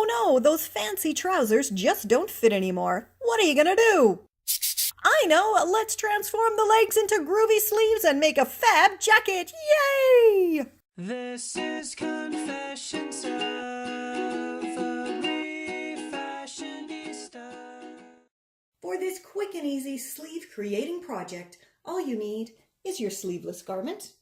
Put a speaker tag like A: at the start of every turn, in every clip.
A: Oh no, those fancy trousers just don't fit anymore. What are you gonna do? I know, let's transform the legs into groovy sleeves and make a fab jacket. Yay!
B: This is Confessions of a Refashionista.
A: For this quick and easy sleeve creating project, all you need is your sleeveless garment,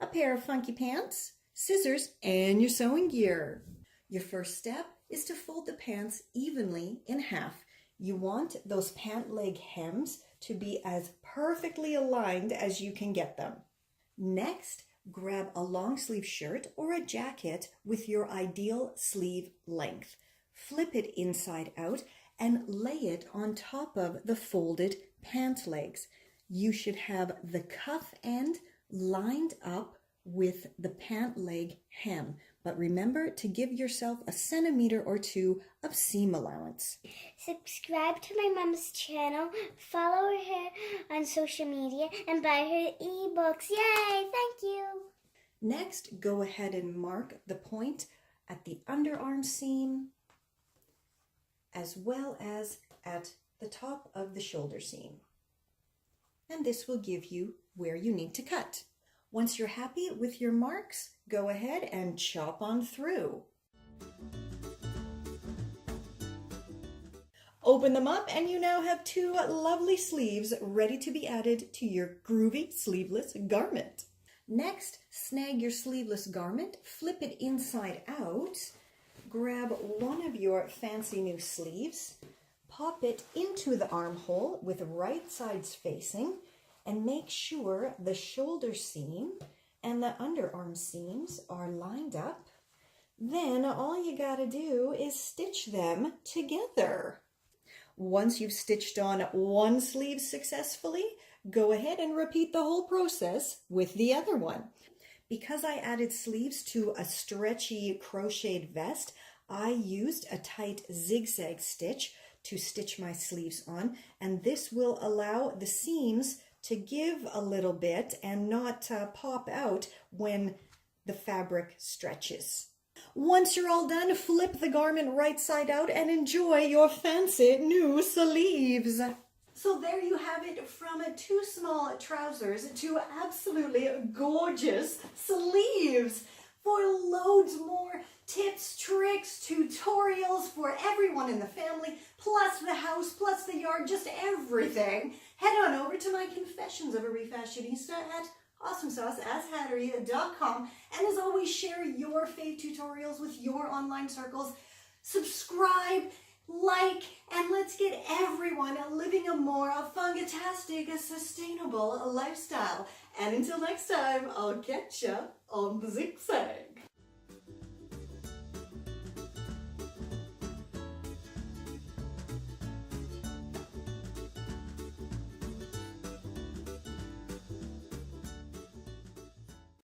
A: a pair of funky pants, scissors, and your sewing gear. Your first step is to fold the pants evenly in half. You want those pant leg hems to be as perfectly aligned as you can get them. Next, grab a long sleeve shirt or a jacket with your ideal sleeve length. Flip it inside out and lay it on top of the folded pant legs. You should have the cuff end lined up with the pant leg hem, but remember to give yourself a centimeter or two of seam allowance.
C: Subscribe to my mom's channel, follow her on social media, and buy her ebooks. Yay! Thank you!
A: Next, go ahead and mark the point at the underarm seam as well as at the top of the shoulder seam. And this will give you where you need to cut. Once you're happy with your marks, go ahead and chop on through. Open them up and you now have two lovely sleeves ready to be added to your groovy sleeveless garment. Next, snag your sleeveless garment, flip it inside out, grab one of your fancy new sleeves, pop it into the armhole with right sides facing, and make sure the shoulder seam and the underarm seams are lined up. Then all you gotta do is stitch them together. Once you've stitched on one sleeve successfully, go ahead and repeat the whole process with the other one. Because I added sleeves to a stretchy crocheted vest, I used a tight zigzag stitch to stitch my sleeves on, and this will allow the seams to give a little bit and not pop out when the fabric stretches. Once you're all done, flip the garment right side out and enjoy your fancy new sleeves. So there you have it, from two small trousers to absolutely gorgeous sleeves. For loads more tips, tricks, tutorials for everyone in the family, plus the house, plus the yard, just everything, head on over to my Confessions of a Refashionista at awesomesauceashattery.com. And as always, share your fave tutorials with your online circles. Subscribe, like, and let's get everyone living a more fun-tastic, sustainable lifestyle. And until next time, I'll catch ya on the zigzag.